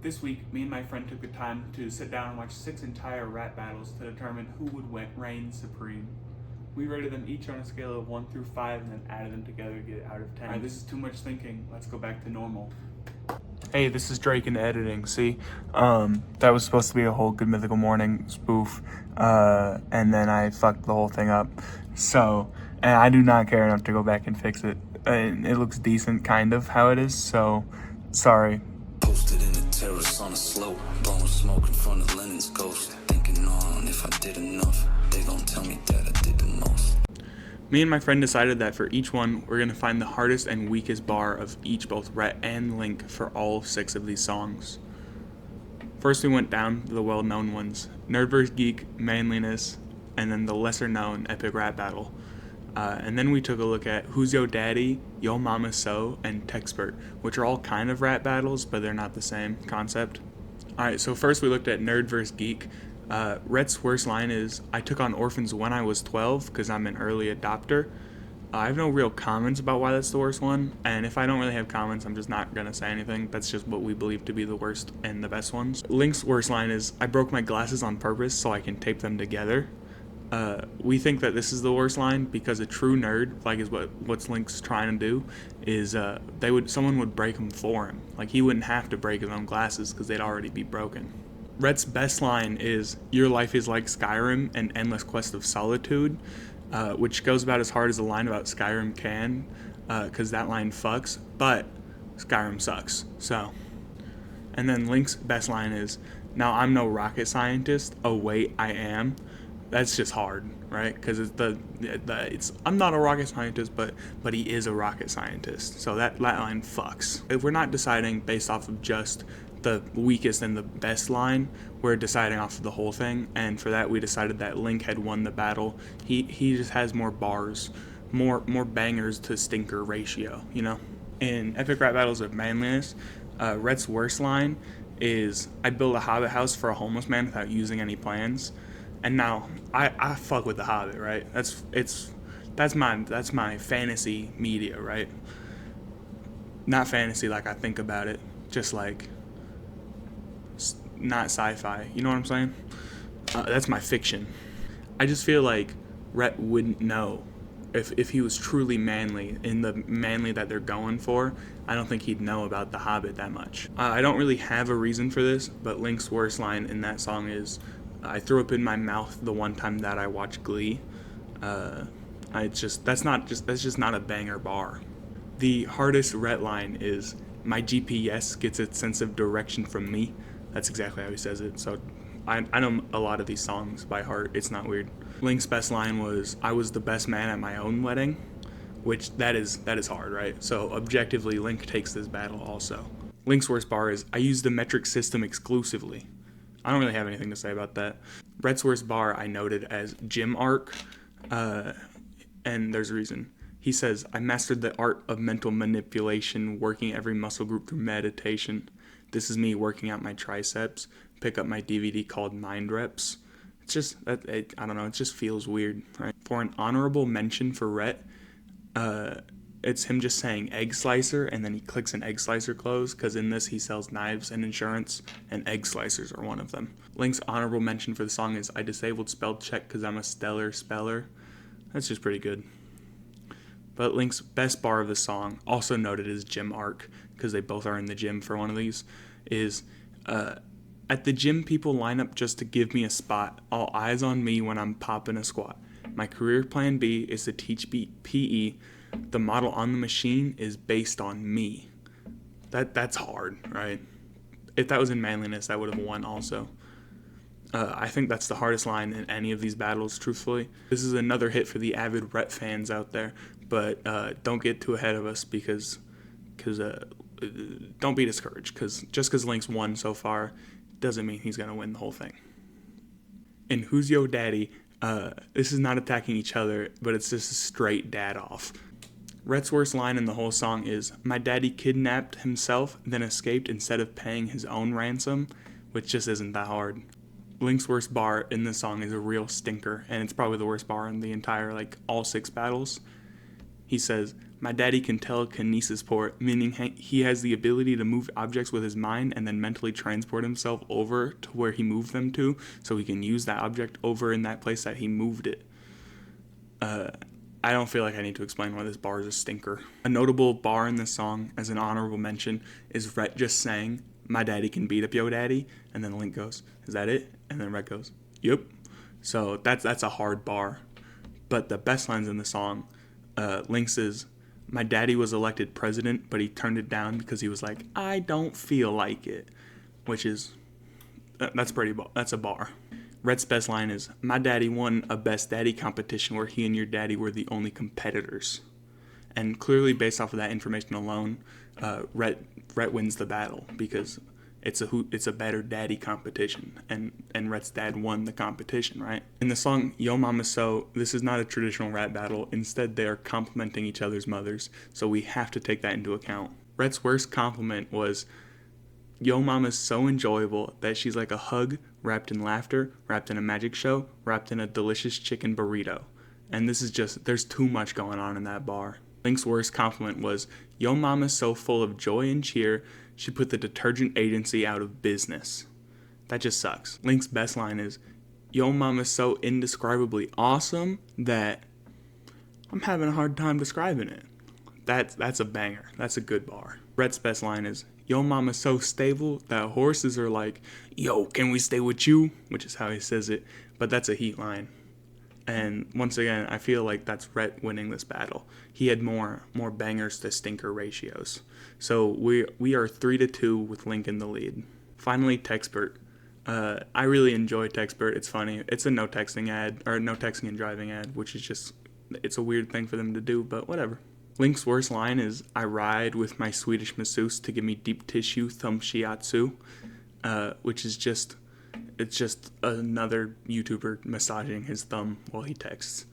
This week, me and my friend took the time to sit down and watch 6 entire rap battles to determine who would reign supreme. We rated them each on a scale of 1 through 5 and then added them together to get out of 10. Alright, this is too much thinking. Let's go back to normal. Hey, this is Drake in editing. See, that was supposed to be a whole Good Mythical Morning spoof, and then I fucked the whole thing up. So, and I do not care enough to go back and fix it. It looks decent, kind of, how it is, so, sorry. Posted in the terrace on a slope, blowing smoke in front of Lennon's ghost. Thinking on if I did enough, they gon' tell me that I did the most. Me and my friend decided that for each one, we're going to find the hardest and weakest bar of each, both Rhett and Link, for all 6 of these songs. First, we went down to the well-known ones: Nerd vs. Geek, Manliness, and then the lesser-known Epic Rap Battle. And then we took a look at Who's Yo Daddy, Yo Mama So, and Texpert, which are all kind of rap battles, but they're not the same concept. Alright, so first we looked at Nerd vs. Geek. Rhett's worst line is, I took on orphans when I was 12 because I'm an early adopter. I have no real comments about why that's the worst one, and if I don't really have comments, I'm just not going to say anything. That's just what we believe to be the worst and the best ones. Link's worst line is, I broke my glasses on purpose so I can tape them together. We think that this is the worst line because a true nerd, like is what Link's trying to do, is someone would break them for him. Like, he wouldn't have to break his own glasses because they'd already be broken. Rhett's best line is, your life is like Skyrim, an endless quest of solitude, which goes about as hard as the line about Skyrim can, because that line fucks, but Skyrim sucks, so. And then Link's best line is, now I'm no rocket scientist, oh wait, I am. That's just hard, right? Because I'm not a rocket scientist, but he is a rocket scientist, so that line fucks. If we're not deciding based off of just the weakest and the best line, we're deciding off of the whole thing, and for that we decided that Link had won the battle. He just has more bars, more bangers to stinker ratio, you know? In Epic Rap Battles of Manliness, Rhett's worst line is, I built a hobbit house for a homeless man without using any plans. And now I fuck with the Hobbit, right? That's my fantasy media, right? Not fantasy like I think about it, just like not sci-fi. You know what I'm saying? That's my fiction. I just feel like Rhett wouldn't know if he was truly manly in the manly that they're going for. I don't think he'd know about the Hobbit that much. I don't really have a reason for this, but Link's worst line in that song is, I threw up in my mouth the one time that I watched Glee. That's just not a banger bar. The hardest Rhett line is, my GPS gets its sense of direction from me. That's exactly how he says it. So I know a lot of these songs by heart. It's not weird. Link's best line was, I was the best man at my own wedding, which that is hard, right? So objectively, Link takes this battle also. Link's worst bar is, I use the metric system exclusively. I don't really have anything to say about that. Rhett's worst bar I noted as gym arc, and there's a reason. He says, I mastered the art of mental manipulation, working every muscle group through meditation. This is me working out my triceps. Pick up my DVD called Mind Reps. It's just, I don't know, it just feels weird, right? For an honorable mention for Rhett, it's him just saying egg slicer, and then he clicks an egg slicer close, because in this he sells knives and insurance, and egg slicers are one of them. Link's honorable mention for the song is, I disabled spell check because I'm a stellar speller. That's just pretty good. But Link's best bar of the song, also noted as gym arc, because they both are in the gym for one of these, is, at the gym people line up just to give me a spot, all eyes on me when I'm popping a squat. My career plan B is to teach PE. The model on the machine is based on me. That's hard, right? If that was in Manliness, that would have won also. I think that's the hardest line in any of these battles, truthfully. This is another hit for the avid Rhett fans out there, but don't get too ahead of us because don't be discouraged, because just because Link's won so far doesn't mean he's going to win the whole thing. In Who's Yo Daddy, this is not attacking each other, but it's just a straight dad off. Rhett's worst line in the whole song is, my daddy kidnapped himself, then escaped instead of paying his own ransom, which just isn't that hard. Link's worst bar in this song is a real stinker, and it's probably the worst bar in the entire, all 6 battles. He says, my daddy can telekinesis port, meaning he has the ability to move objects with his mind and then mentally transport himself over to where he moved them to, so he can use that object over in that place that he moved it. I don't feel like I need to explain why this bar is a stinker. A notable bar in this song, as an honorable mention, is Rhett just saying, my daddy can beat up yo daddy, and then Link goes, is that it? And then Rhett goes, yep. So that's a hard bar. But the best lines in the song, Link's is, my daddy was elected president, but he turned it down because he was like, I don't feel like it. Which is, that's a bar. Rhett's best line is, my daddy won a best daddy competition where he and your daddy were the only competitors. And clearly, based off of that information alone, Rhett wins the battle because it's a better daddy competition, and Rhett's dad won the competition, right? In the song Yo Mama So, this is not a traditional rap battle. Instead, they are complimenting each other's mothers, so we have to take that into account. Rhett's worst compliment was, Yo Mama's so enjoyable that she's like a hug wrapped in laughter, wrapped in a magic show, wrapped in a delicious chicken burrito. And this is just, there's too much going on in that bar. Link's worst compliment was, Yo Mama's so full of joy and cheer, she put the detergent agency out of business. That just sucks. Link's best line is, Yo Mama's so indescribably awesome that I'm having a hard time describing it. That's a banger. That's a good bar. Rhett's best line is, Yo Mama's so stable that horses are like, yo, can we stay with you? Which is how he says it, but that's a heat line. And once again, I feel like that's Rhett winning this battle. He had more bangers to stinker ratios. So we are 3-2 with Link in the lead. Finally, Textbert. I really enjoy Textbert. It's funny. It's a no texting ad, or no texting and driving ad, which is just, it's a weird thing for them to do, but whatever. Link's worst line is, I ride with my Swedish masseuse to give me deep tissue thumb shiatsu, which is just, it's just another YouTuber massaging his thumb while he texts.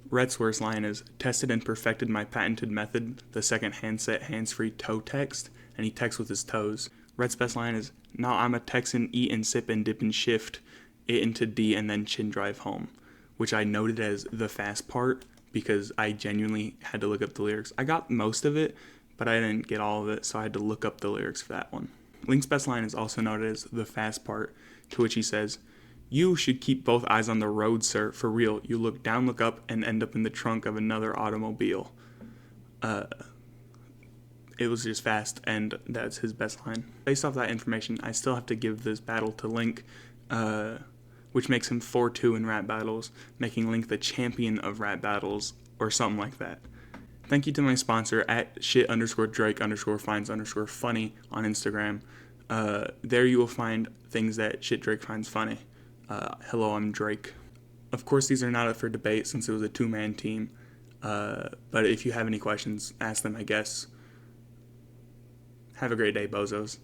Rhett's worst line is, tested and perfected my patented method, the second handset hands-free toe text, and he texts with his toes. Rhett's best line is, now I'm a Texan, eat and sip and dip and shift, it into D and then chin drive home, which I noted as the fast part, because I genuinely had to look up the lyrics. I got most of it, but I didn't get all of it, so I had to look up the lyrics for that one. Link's best line is also noted as the fast part, to which he says, you should keep both eyes on the road, sir, for real. You look down, look up, and end up in the trunk of another automobile. It was just fast, and that's his best line. Based off that information, I still have to give this battle to Link, which makes him 4-2 in rap battles, making Link the champion of rap battles, or something like that. Thank you to my sponsor at shit_Drake_finds_funny on Instagram. There you will find things that Shit Drake finds funny. Hello, I'm Drake. Of course, these are not up for debate since it was a two-man team, but if you have any questions, ask them, I guess. Have a great day, bozos.